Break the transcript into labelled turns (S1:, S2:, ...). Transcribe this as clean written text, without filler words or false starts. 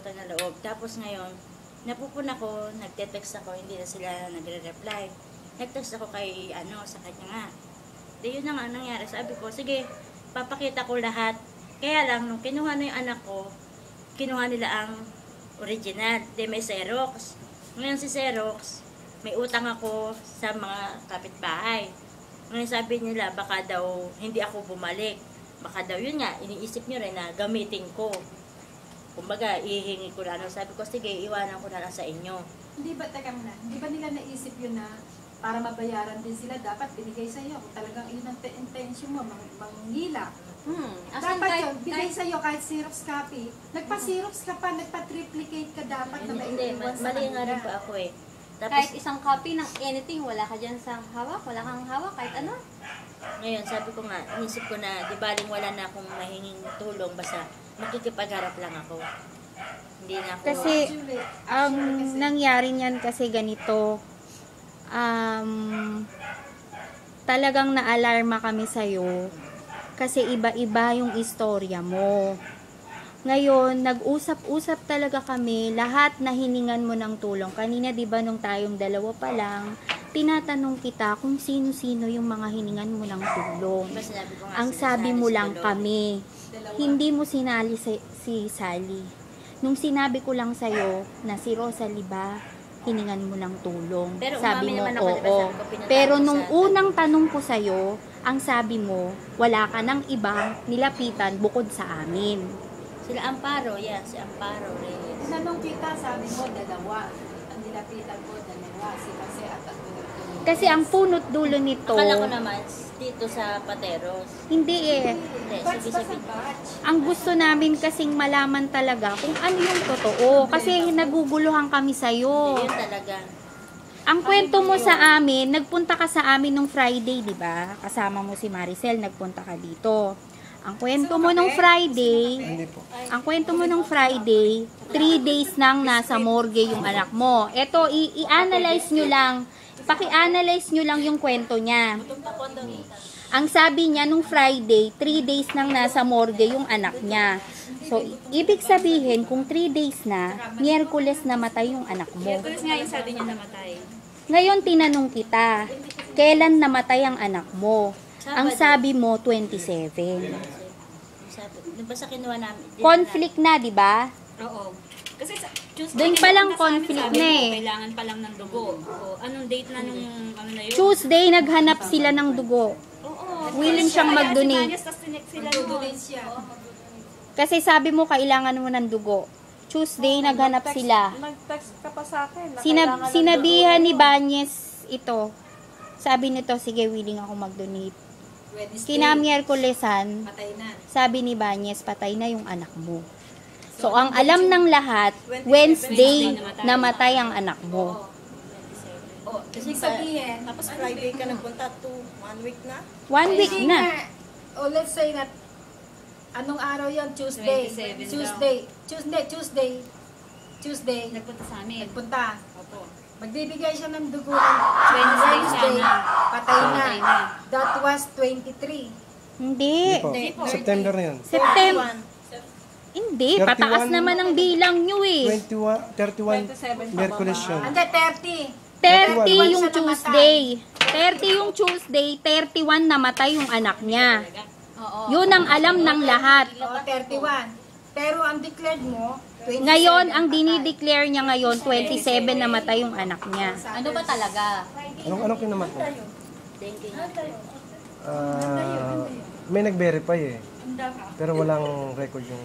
S1: utang na loob. Tapos ngayon, napupuna ko, nagte-text ako, hindi na sila nagre-reply. Nag-text ako kay, sa kanya nga. Di yun na nga nangyari. Sabi ko, sige, papakita ko lahat. Kaya lang, nung kinuha na yung anak ko, kinuha nila ang original. Di may Xerox. Ngayon si Xerox, may utang ako sa mga kapitbahay. Ngayon sabi nila, baka daw hindi ako bumalik. Baka daw yun nga, iniisip nyo rin na gamitin ko. Kumbaga, ihingi ko na. Sabi ko, sige, iwanan ko na lang sa inyo.
S2: Hindi ba, teka muna, hindi ba nila naisip yun na para mabayaran din sila, dapat binigay sa iyo. Kung talagang yun ang intention mo, manghila. Dapat yun, bigay sa iyo kahit Xerox copy. Nagpa-Xerox ka pa, nagpa-triplicate ka dapat na
S1: Hindi,
S2: maiiwan sa
S1: mali nga rin
S2: kanila.
S1: po ako eh. Tapos,
S3: Kahit isang copy ng anything, wala ka dyan sa hawak, wala kang hawak, kahit ano.
S1: ngayon, sabi ko nga, inisip ko na, di baling wala na akong mahinging tulong, basta makikipagharap lang ako. Hindi na ako...
S4: Kasi, ang nangyari niyan kasi ganito, talagang naalarma kami sa'yo kasi iba-iba yung istorya mo. Ngayon, nag-usap-usap talaga kami, lahat na hiningan mo ng tulong. Kanina, di ba, nung tayong dalawa pa lang, tinatanong kita kung sino-sino yung mga hiningan mo ng tulong.
S1: Diba sinabi ko nga,
S4: Ang sabi mo
S1: sinasali
S4: lang
S1: si Lolo.
S4: kami, hindi mo sinali si Sally. Nung sinabi ko lang sa'yo na si Rosalie ba, hiningan mo ng tulong.
S1: Pero
S4: Sabi
S1: umamin
S4: mo,
S1: naman ako, diba,
S4: oo.
S1: sabi ko, pinuntahan
S4: Pero
S1: ko
S4: nung
S1: sa-
S4: unang tanong ko sa'yo, ang sabi mo, wala ka ng ibang nilapitan bukod sa amin.
S1: Sila Amparo, yan, si Amparo Reyes.
S2: Tinanong kita, sabi mo, dalawa. Ang nilapitan mo, dalawa. Si Jose at ang
S4: Kasi ang punot dulo nito,
S1: Akala ko naman, dito sa Pateros.
S4: hindi eh.
S1: Hindi,
S2: batch pa sa
S1: sabi-sabi.
S2: batch.
S4: Ang gusto namin kasing malaman talaga kung ano yung totoo. Kasi naguguluhan kami sa'yo.
S1: Yun talaga.
S4: Ang kwento mo sa amin, nagpunta ka sa amin nung Friday, di ba? Kasama mo si Maricel, nagpunta ka dito. Ang kwento mo nung Friday, ang kwento mo nung Friday, 3 days nang nasa morgue yung anak mo. Ito, i-analyze nyo lang. Paki-analyze nyo lang yung kwento niya. Ang sabi niya nung Friday, 3 days nang nasa morgue yung anak niya. So, ibig sabihin, kung 3 days na, Miyerkules namatay yung anak mo.
S3: Miyerkules nga yung sabi niya namatay.
S4: Ngayon, tinanong kita, kailan namatay ang anak mo? Ang sabi mo, 27.
S1: Sabi, di ba sa kinuha namin?
S4: Conflict na, di ba?
S3: Oo. Kasi sa Tuesday,
S4: Doon pa lang
S3: napunta sa amin,
S4: conflict
S3: sabi
S4: na
S3: mo,
S4: eh.
S3: Kailangan pa lang ng dugo. O, anong date na nung ano na yun?
S4: Tuesday, naghanap sila ng dugo.
S3: Oo.
S4: Willing siyang mag-donate.
S3: Tapos tinext sila
S2: Magdudulin siya.
S4: Kasi sabi mo, kailangan mo ng dugo. Tuesday, naghanap sila.
S5: Nag-text ka pa sa akin.
S4: Sinabihan ni Banyes ito. Sabi nito, sige, willing ako mag-donate.
S2: Wednesday,
S4: Kinamiyerkulesan,
S2: patay na.
S4: sabi ni Banyes, patay na yung anak mo. So, ang alam ng lahat, Wednesday, namatay ang anak mo.
S2: Oh, kasi sabihin,
S5: Tapos Friday ka nagpunta to 1 week na?
S4: 1 week
S2: hindi
S4: na.
S2: nga. Oh, let's say that, anong araw yon? Tuesday.
S3: 27
S2: Tuesday.
S3: Nagpunta sa amin.
S2: Nagpunta.
S3: Opo.
S2: Magbibigay siya ng dugo ng
S3: Wednesday
S2: Wednesday.
S3: sana.
S2: Patay na.
S3: Patay na.
S2: That was 23.
S4: Hindi.
S6: Hindi po. September na yun.
S4: September. Hindi,
S6: 31.
S4: pataas naman ang bilang nyo eh.
S6: 31,
S5: 27
S6: Merkules yun.
S2: Ande,
S4: 30
S2: 31
S4: yung
S2: siya
S4: Tuesday. 30 yung Tuesday, 31 namatay yung anak niya.
S3: Oo.
S4: Yun ang alam ng lahat.
S2: Oo, 31. Pero ang declared mo, 27.
S4: Ngayon, ang dinideclare niya ngayon, 27 namatay yung anak niya.
S3: Ano ba talaga?
S6: Anong kinamat mo?
S1: Dengue.
S6: May nag-verify eh. Pero walang record yung